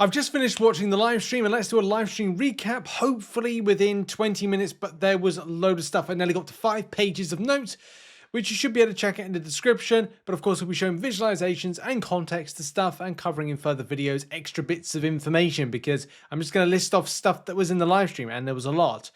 I've just finished watching the live stream, and let's do a live stream recap, hopefully within 20 minutes, but there was a load of stuff. I nearly got to 5 pages of notes, which you should be able to check out in the description. But of course, we'll be showing visualizations and context to stuff and covering in further videos extra bits of information, because I'm just going to list off stuff that was in the live stream, and there was a lot.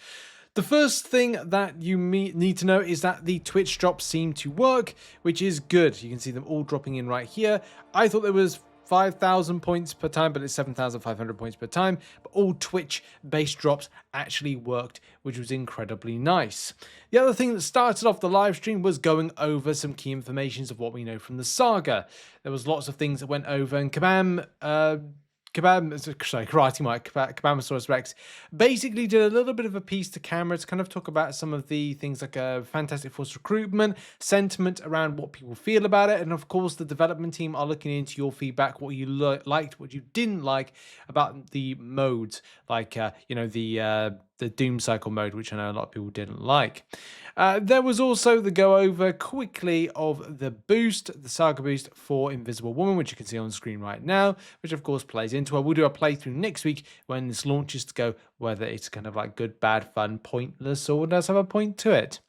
The first thing that you need to know is that the Twitch drops seem to work, which is good. You can see them all dropping in right here. I thought there was 5,000 points per time, but it's 7,500 points per time. But all Twitch-based drops actually worked, which was incredibly nice. The other thing that started off the live stream was going over some key informations of what we know from the saga. There was lots of things that went over, and Karate Mike, Kabamasaurus Rex, basically did a little bit of a piece to camera to kind of talk about some of the things like Fantastic Force recruitment, sentiment around what people feel about it, and of course the development team are looking into your feedback, what you liked, what you didn't like about the modes, like the Doom Cycle mode, which I know a lot of people didn't like. There was also the go over quickly of the boost, the Saga boost for Invisible Woman, which you can see on the screen right now, which of course plays into it. We'll do a playthrough next week when this launches to go whether it's kind of like good, bad, fun, pointless, or does have a point to it.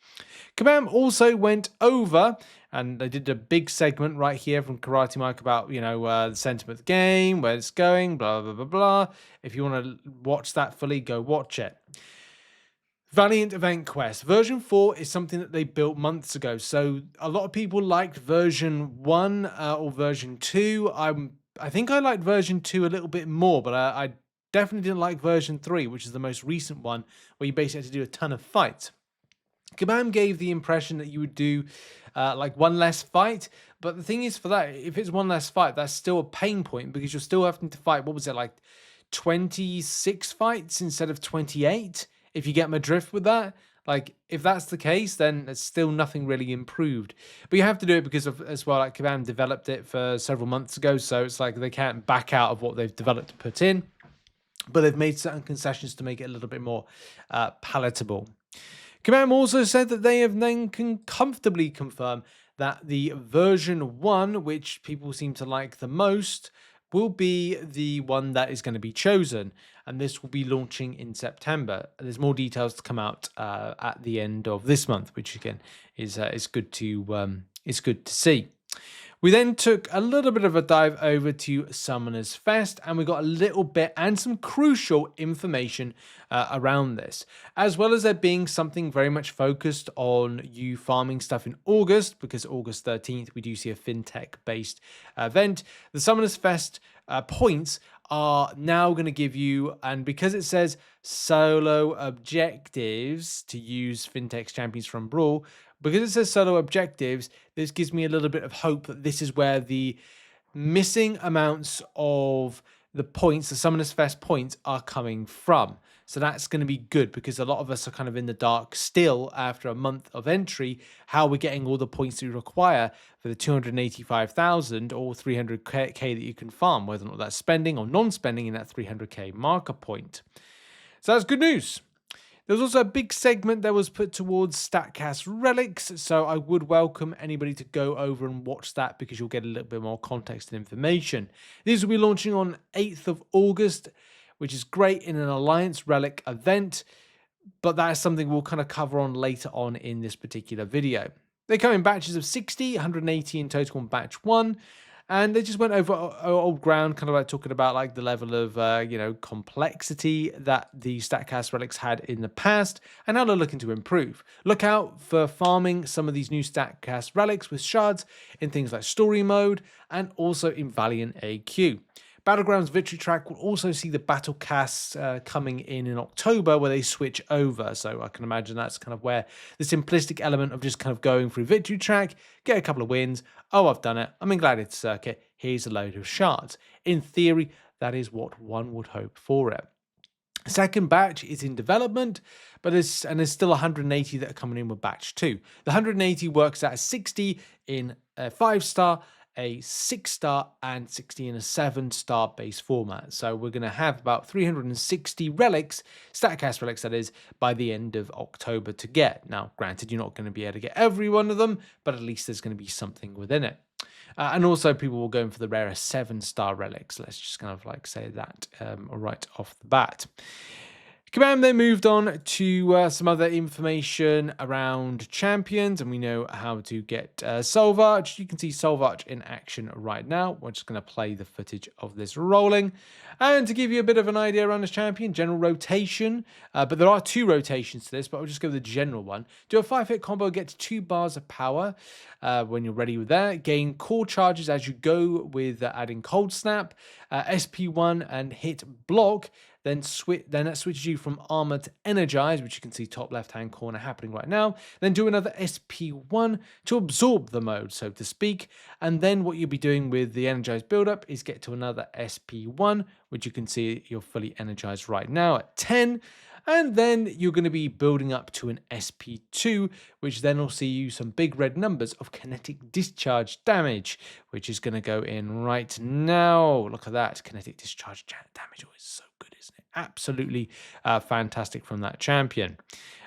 Kabam also went over, and they did a big segment right here from Karate Mike about, the sentiment of the game, where it's going, blah, blah, blah, blah. If you want to watch that fully, go watch it. Valiant Event Quest. Version 4 is something that they built months ago. So a lot of people liked version 1 or version 2. I think I liked version 2 a little bit more, but I definitely didn't like version 3, which is the most recent one, where you basically had to do a ton of fights. Kabam gave the impression that you would do like one less fight, but the thing is, for that, if it's one less fight, that's still a pain point, because you're still having to fight, what was it, like 26 fights instead of 28, if you get my drift with that. Like, if that's the case, then there's still nothing really improved. But you have to do it because of, as well, like Kabam developed it for several months ago, so it's like they can't back out of what they've developed to put in, but they've made certain concessions to make it a little bit more palatable. Kabam also said that they have then can comfortably confirm that the version 1, which people seem to like the most, will be the one that is going to be chosen, and this will be launching in September. There's more details to come out at the end of this month, which again is good to see. We then took a little bit of a dive over to Summoners Fest, and we got a little bit and some crucial information around this, as well as there being something very much focused on you farming stuff in August, because August 13th we do see a Fintech-based event. The Summoners Fest points are now going to give you, and because it says solo objectives, to use Fintech's Champions from Brawl, because it says solo objectives, this gives me a little bit of hope that this is where the missing amounts of the points, the Summoners Fest points, are coming from. So that's going to be good, because a lot of us are kind of in the dark still after a month of entry, how we're getting all the points that we require for the 285,000 or 300k that you can farm, whether or not that's spending or non-spending in that 300k marker point. So that's good news. There was also a big segment that was put towards Statcast Relics, so I would welcome anybody to go over and watch that, because you'll get a little bit more context and information. These will be launching on 8th of August, which is great, in an Alliance Relic event, but that is something we'll kind of cover on later on in this particular video. They come in batches of 60, 180 in total on batch 1. And they just went over old ground, kind of like talking about like the level of, complexity that the Statcast Relics had in the past, and how they're looking to improve. Look out for farming some of these new Statcast Relics with shards in things like story mode, and also in Valiant EQ. Battlegrounds Victory Track will also see the battle casts coming in October, where they switch over. So I can imagine that's kind of where the simplistic element of just kind of going through Victory Track, get a couple of wins. Oh, I've done it. I'm in Gladiator Circuit. Here's a load of shards. In theory, that is what one would hope for it. Second batch is in development, but there's still 180 that are coming in with batch 2. The 180 works out as 60 in a 5-star, a 6-star, and 60 in a 7-star base format. So we're going to have about 360 relics, Statcast relics that is, by the end of October to get. Now, granted, you're not going to be able to get every one of them, but at least there's going to be something within it. And also people were going for the rarer 7-star relics. Let's just kind of like say that right off the bat. Kabam then moved on to some other information around champions, and we know how to get Solvarch. You can see Solvarch in action right now. We're just going to play the footage of this rolling. And to give you a bit of an idea around this champion, general rotation, but there are 2 rotations to this, but I'll just go with the general one. Do a 5-hit combo, get 2 bars of power when you're ready with that. Gain core charges as you go with adding Cold Snap, SP1 and hit block. Then that switches you from armor to energize, which you can see top left-hand corner happening right now. Then do another SP1 to absorb the mode, so to speak. And then what you'll be doing with the energized build-up is get to another SP1, which you can see you're fully energized right now at 10. And then you're going to be building up to an SP2, which then will see you some big red numbers of kinetic discharge damage, which is going to go in right now. Look at that. Kinetic discharge damage always so good, isn't it? Absolutely fantastic from that champion.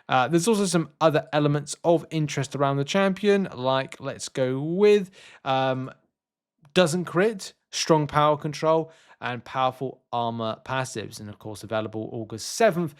There's also some other elements of interest around the champion, like let's go with doesn't crit, strong power control, and powerful armor passives, and of course available August 7th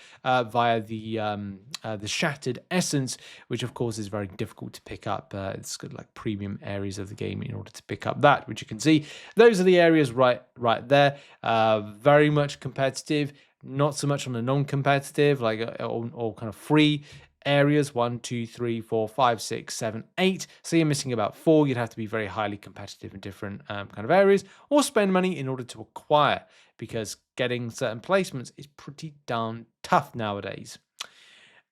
via the Shattered Essence, which of course is very difficult to pick up. It's got like premium areas of the game in order to pick up that, which you can see. Those are the areas right there. Very much competitive, not so much on the non-competitive, like all kind of free areas. 1, 2, 3, 4, 5, 6, 7, 8. So you're missing about 4. You'd have to be very highly competitive in different kind of areas, or spend money in order to acquire, because getting certain placements is pretty darn tough nowadays.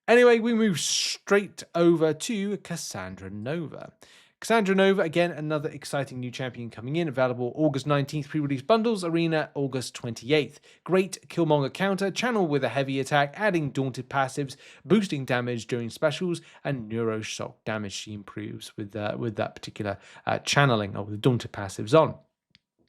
Anyway, we move straight over to Cassandra Nova. Cassandra Nova, again, another exciting new champion coming in, available August 19th pre-release bundles, Arena August 28th. Great Killmonger counter, channel with a heavy attack, adding daunted passives, boosting damage during specials, and neuroshock damage she improves with that particular channeling of the daunted passives on.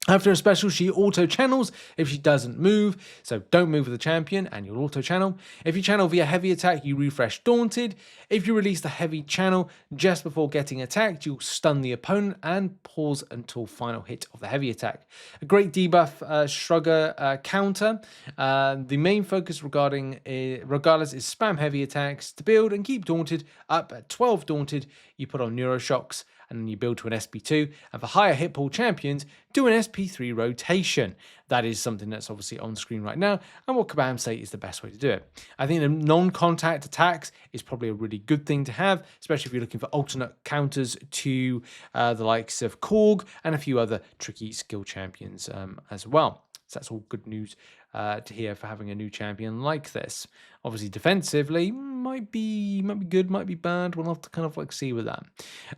After a special, she auto-channels if she doesn't move, so don't move with the champion and you'll auto-channel. If you channel via heavy attack, you refresh Daunted. If you release the heavy channel just before getting attacked, you'll stun the opponent and pause until final hit of the heavy attack. A great debuff Shrugger counter. The main focus regardless is spam heavy attacks to build and keep Daunted up at 12 Daunted. You put on Neuroshocks, and then you build to an SP2, and for higher hit pool champions, do an SP3 rotation. That is something that's obviously on screen right now, and what Kabam say is the best way to do it. I think the non-contact attacks is probably a really good thing to have, especially if you're looking for alternate counters to the likes of Korg and a few other tricky skill champions as well. So that's all good news to hear for having a new champion like this. Obviously, defensively might be good, might be bad. We'll have to kind of like see with that.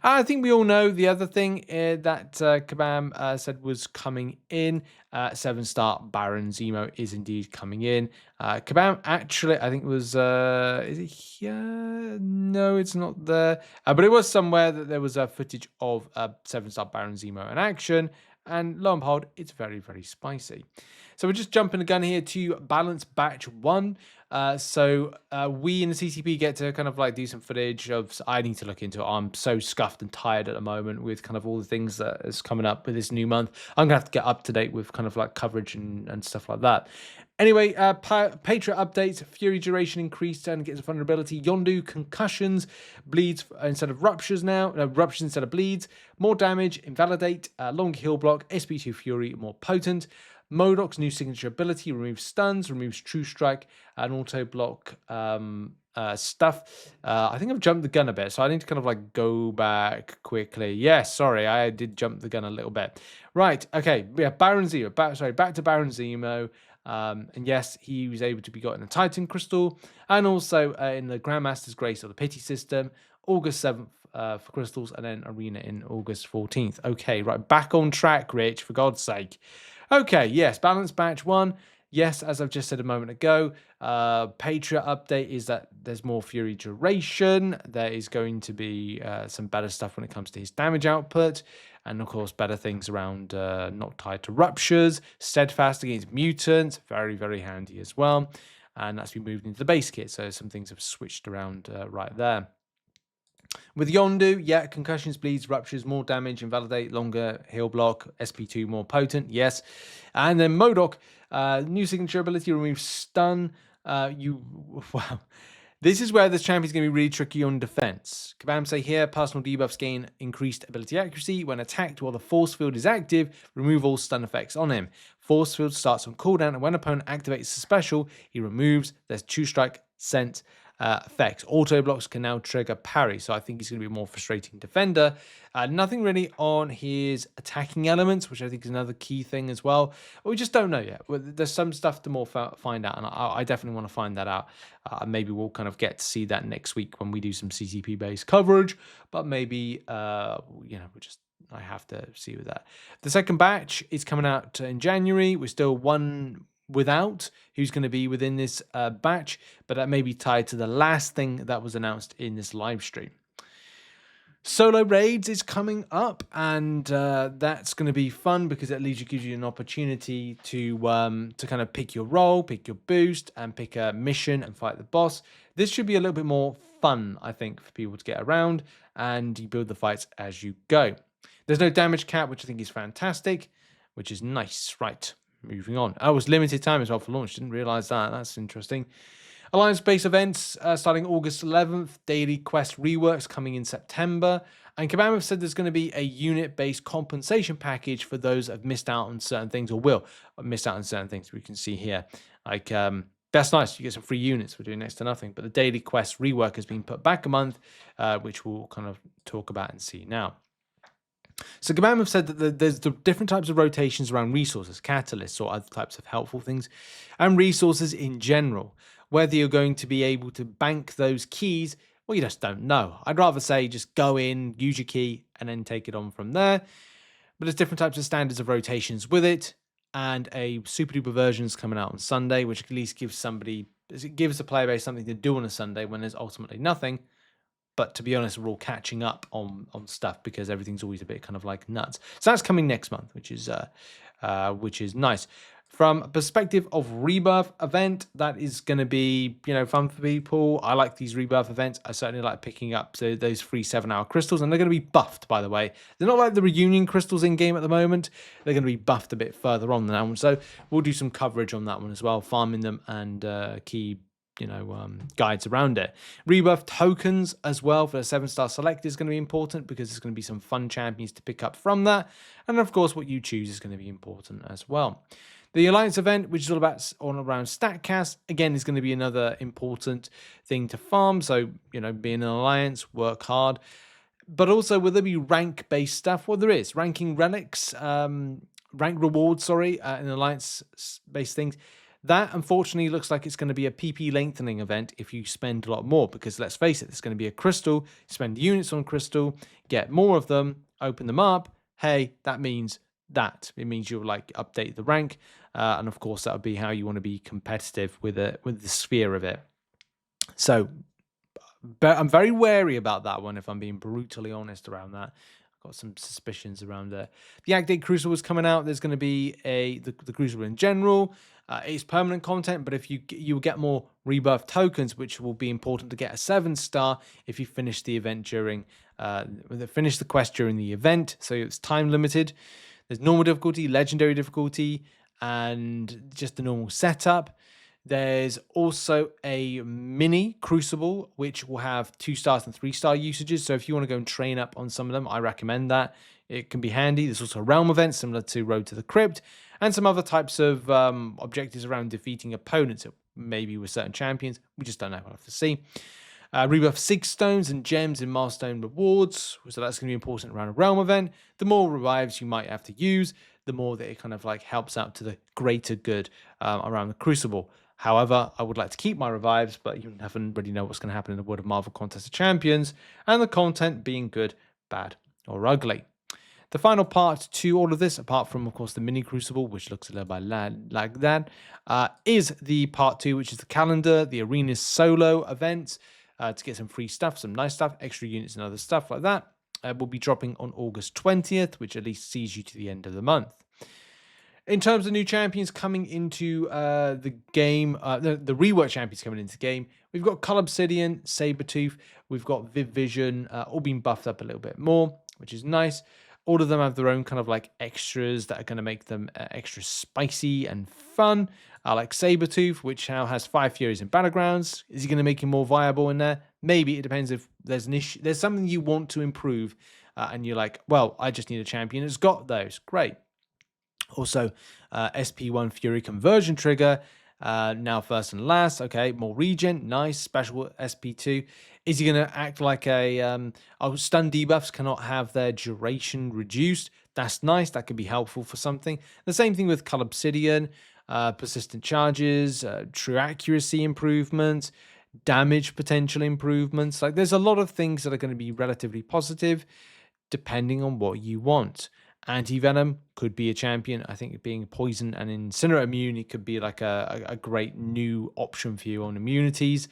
I think we all know the other thing that Kabam said was coming in. 7-star Baron Zemo is indeed coming in. Kabam actually, I think was is it here? No, it's not there. But it was somewhere that there was footage of 7-star Baron Zemo in action. And lo and behold, it's very, very spicy. So we're just jumping the gun here to balance batch 1. We in the CCP get to kind of like do some footage of, I need to look into it. I'm so scuffed and tired at the moment with kind of all the things that is coming up with this new month. I'm gonna have to get up to date with kind of like coverage and stuff like that. Anyway, Patriot updates, Fury duration increased and gets a vulnerability. Yondu concussions, bleeds instead of ruptures now. No, ruptures instead of bleeds. More damage, invalidate, long heal block, SP2 Fury more potent. Modoc's new signature ability removes stuns, removes true strike, and auto block stuff. I think I've jumped the gun a bit, so I need to kind of like go back quickly. Yes, sorry, I did jump the gun a little bit. Right, okay, yeah, Baron Zemo. Back to Baron Zemo. And yes, he was able to be got in a Titan Crystal, and also in the Grandmaster's Grace or the Pity system, August 7th for crystals, and then Arena in August 14th. Okay, right, back on track, Rich, for God's sake. Okay, yes, balance batch 1. Yes, as I've just said a moment ago, Patriot update is that there's more Fury duration. There is going to be some better stuff when it comes to his damage output. And of course, better things around not tied to ruptures, steadfast against mutants, very, very handy as well. And that's been moved into the base kit, so some things have switched around right there. With Yondu, yeah, concussions, bleeds, ruptures, more damage, invalidate, longer, heal block, SP2 more potent, yes. And then Modok, new signature ability, removes stun. Wow. This is where this champion's going to be really tricky on defense. Kabam say here, personal debuffs gain increased ability accuracy. When attacked while the force field is active, remove all stun effects on him. Force field starts on cooldown, and when opponent activates the special, he removes their 2-strike scent effects. Auto blocks can now trigger parry, so I think he's going to be a more frustrating defender. Nothing really on his attacking elements, which I think is another key thing as well. We just don't know yet. There's some stuff to more find out, and I definitely want to find that out. Maybe we'll kind of get to see that next week when we do some CCP based coverage, but maybe I have to see with that. The second batch is coming out in January. We're still one without who's going to be within this batch, but that may be tied to the last thing that was announced in this live stream. Solo raids is coming up, and that's going to be fun because at least it gives you an opportunity to kind of pick your role, pick your boost, and pick a mission and fight the boss. This should be a little bit more fun, I think, for people to get around, and you build the fights as you go. There's no damage cap, which I think is fantastic, which is nice. Right, moving on. Oh, it was limited time as well for launch. Didn't realize that. That's interesting. Alliance-based events starting August 11th. Daily quest reworks coming in September. And Kabam have said there's going to be a unit-based compensation package for those that have missed out on certain things or will miss out on certain things. We can see here. Like, that's nice. You get some free units for doing next to nothing. But the daily quest rework has been put back a month, which we'll kind of talk about and see now. So Kabam have said that there's the different types of rotations around resources, catalysts, or other types of helpful things, and resources in general. Whether you're going to be able to bank those keys, well, you just don't know. I'd rather say just go in, use your key, and then take it on from there. But there's different types of standards of rotations with it, and a super duper version is coming out on Sunday, which at least gives the player base something to do on a Sunday when there's ultimately nothing. But to be honest, we're all catching up on stuff because everything's always a bit kind of like nuts. So that's coming next month, which is nice. From a perspective of Rebirth event, that is going to be, fun for people. I like these Rebirth events. I certainly like picking up those free 7-hour crystals, and they're going to be buffed, by the way. They're not like the reunion crystals in game at the moment. They're going to be buffed a bit further on than that one. So we'll do some coverage on that one as well, farming them and key guides around it. Rebirth tokens as well for the 7-star select is going to be important because there's going to be some fun champions to pick up from that. And of course, what you choose is going to be important as well. The Alliance event, which is all around Statcast, again, is going to be another important thing to farm. So, being an Alliance, work hard. But also, will there be rank-based stuff? Well, there is. Ranking relics, rank rewards, in Alliance-based things. That, unfortunately, looks like it's going to be a PP lengthening event if you spend a lot more. Because, let's face it, it's going to be a crystal. Spend units on crystal, get more of them, open them up. Hey, that means that. It means you'll, update the rank. And, of course, that would be how you want to be competitive with the sphere of it. So, but I'm very wary about that one, if I'm being brutally honest around that. I've got some suspicions around there. The Act 8 Crucible is coming out. There's going to be the Crucible in general. It's permanent content, but if you get more Rebirth tokens, which will be important to get a 7-star if you finish the event finish the quest during the event. So it's time limited. There's normal difficulty, legendary difficulty, and just the normal setup. There's also a mini Crucible, which will have 2-star and 3-star usages. So if you want to go and train up on some of them, I recommend that. It can be handy. There's also a realm event similar to Road to the Crypt, and some other types of objectives around defeating opponents, maybe with certain champions. We just don't know. We'll have to see. Rebirth Sig Stones and gems in milestone rewards. So that's going to be important around a realm event. The more revives you might have to use, the more that it kind of helps out to the greater good around the Crucible. However, I would like to keep my revives, but you never really know what's going to happen in the World of Marvel Contest of Champions, and the content being good, bad, or ugly. The final part to all of this, apart from, of course, the mini Crucible, which looks a little bit like that, is the part 2, which is the calendar, the arena's solo events, to get some free stuff, some nice stuff, extra units and other stuff like that. Will be dropping on August 20th, which at least sees you to the end of the month. In terms of new champions coming into the game, the rework champions coming into the game, we've got Cull Obsidian, Sabretooth, we've got Viv Vision, all being buffed up a little bit more, which is nice. All of them have their own kind of like extras that are going to make them extra spicy and fun. I like Sabretooth, which now has 5 Furies in Battlegrounds. Is he going to make him more viable in there? Maybe. It depends if there's an issue. There's something you want to improve, and you're like, well, I just need a champion that's got those. Great. Also, SP1 Fury conversion trigger, now first and last. Okay, more regen, nice. Special SP2. Is he going to act like a... stun debuffs cannot have their duration reduced. That's nice. That could be helpful for something. The same thing with Cull Obsidian. Persistent charges, true accuracy improvements, damage potential improvements. Like, there's a lot of things that are going to be relatively positive depending on what you want. Anti-Venom could be a champion. I think being poison and incinerate immune, it could be like a great new option for you on immunities.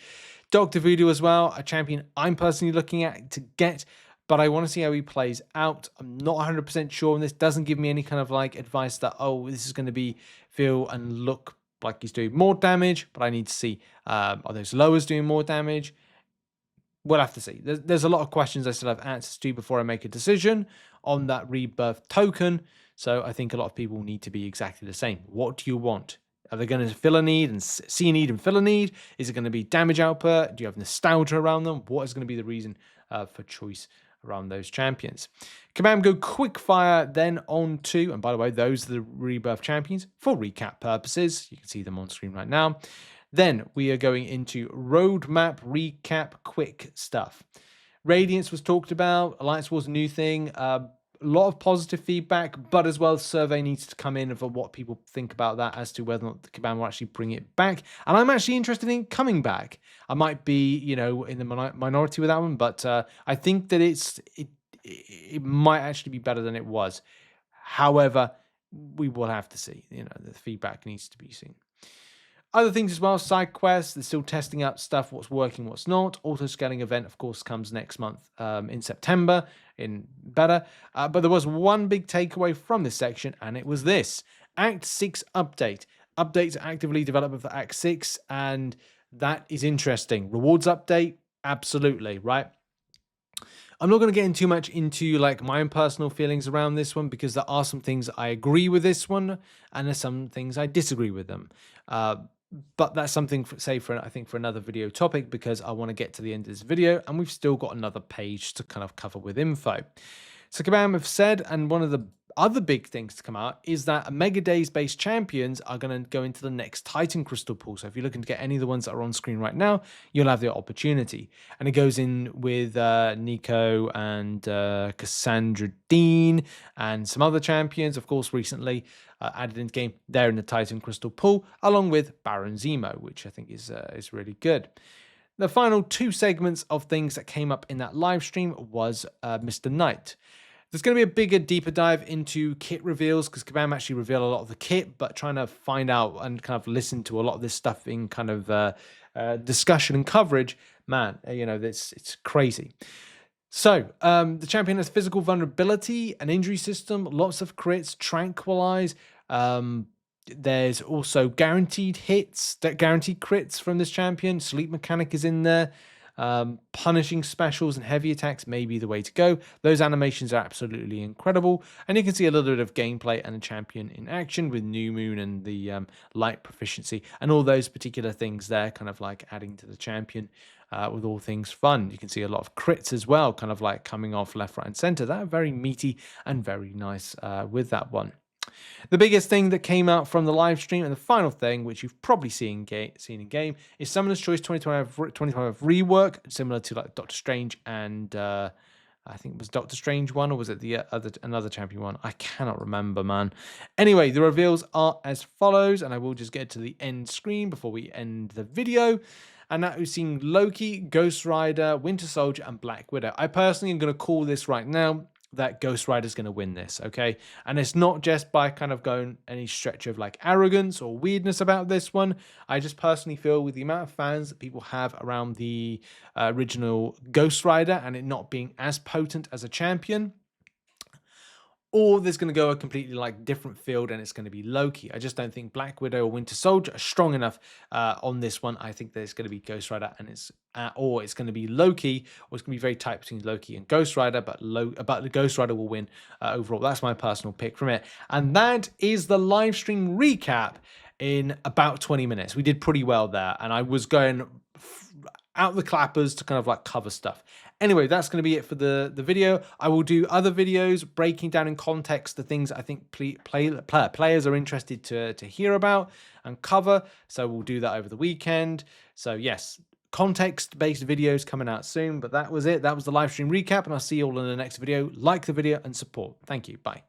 Dr. Voodoo as well, a champion I'm personally looking at to get, but I want to see how he plays out. I'm not 100% sure, and this doesn't give me any kind of like advice that, oh, this is going to be feel and look like he's doing more damage, but I need to see, are those lowers doing more damage? We'll have to see. There's a lot of questions I still have answers to before I make a decision on that rebirth token. So I think a lot of people need to be exactly the same. What do you want? Are they going to fill a need and see a need and fill a need? Is it going to be damage output? Do you have nostalgia around them? What is going to be the reason for choice around those champions? Command go quick fire then on to, and by the way, those are the rebirth champions for recap purposes. You can see them on screen right now. Then we are going into roadmap recap quick stuff. Radiance was talked about. Alliance War's a new thing. A lot of positive feedback, but as well, survey needs to come in for what people think about that as to whether or not the Kabam will actually bring it back. And I'm actually interested in coming back. I might be, you know, in the minority with that one, but I think that it might actually be better than it was. However, we will have to see. You know, the feedback needs to be seen. Other things as well, side quests, they're still testing out stuff, what's working, what's not. Auto-scaling event, of course, comes next month in September in beta. But there was one big takeaway from this section, and it was this. Act 6 update. Updates are actively developed for Act 6, and that is interesting. Rewards update, absolutely, right? I'm not going to get in too much into like my own personal feelings around this one, because there are some things I agree with this one, and there's some things I disagree with them. But that's something, I think, for another video topic, because I want to get to the end of this video, and we've still got another page to kind of cover with info. So Kabam have said, and one of the other big things to come out is that Mega Days based champions are going to go into the next Titan Crystal pool. So if you're looking to get any of the ones that are on screen right now, you'll have the opportunity. And it goes in with Nico and Cassandra Dean and some other champions, of course, recently added into game. They're in the Titan Crystal pool, along with Baron Zemo, which I think is really good. The final 2 segments of things that came up in that live stream was Mr. Knight. There's going to be a bigger, deeper dive into kit reveals, because Kabam actually revealed a lot of the kit, but trying to find out and kind of listen to a lot of this stuff in kind of discussion and coverage, man, you know, it's crazy. So the champion has physical vulnerability, an injury system, lots of crits, tranquilize. There's also guaranteed hits, guaranteed crits from this champion. Sleep mechanic is in there. Punishing specials and heavy attacks may be the way to go. Those animations are absolutely incredible, and you can see a little bit of gameplay and a champion in action with New Moon and the light proficiency and all those particular things there, kind of like adding to the champion with all things fun. You can see a lot of crits as well, kind of like coming off left, right, and center. That are very meaty and very nice with that one. The biggest thing that came out from the live stream, and the final thing, which you've probably seen in game, is Summoner's Choice 2025 rework, similar to like Doctor Strange and I think it was Doctor Strange one, or was it the another champion one? I cannot remember, man. Anyway, the reveals are as follows, and I will just get to the end screen before we end the video. And that we've seen Loki, Ghost Rider, Winter Soldier, and Black Widow. I personally am going to call this right now that Ghost Rider's going to win this, okay? And it's not just by kind of going any stretch of like arrogance or weirdness about this one. I just personally feel with the amount of fans that people have around the original Ghost Rider and it not being as potent as a champion, or there's going to go a completely like different field and it's going to be Loki. I just don't think Black Widow or Winter Soldier are strong enough on this one. I think there's going to be Ghost Rider and or it's going to be Loki, or it's going to be very tight between Loki and Ghost Rider, but the Ghost Rider will win overall. That's my personal pick from it. And that is the live stream recap in about 20 minutes. We did pretty well there, and I was going out the clappers to kind of like cover stuff. Anyway, that's going to be it for the video. I will do other videos breaking down in context the things I think players are interested to hear about and cover. So we'll do that over the weekend. So yes, context-based videos coming out soon. But that was it. That was the live stream recap, and I'll see you all in the next video. Like the video and support. Thank you. Bye.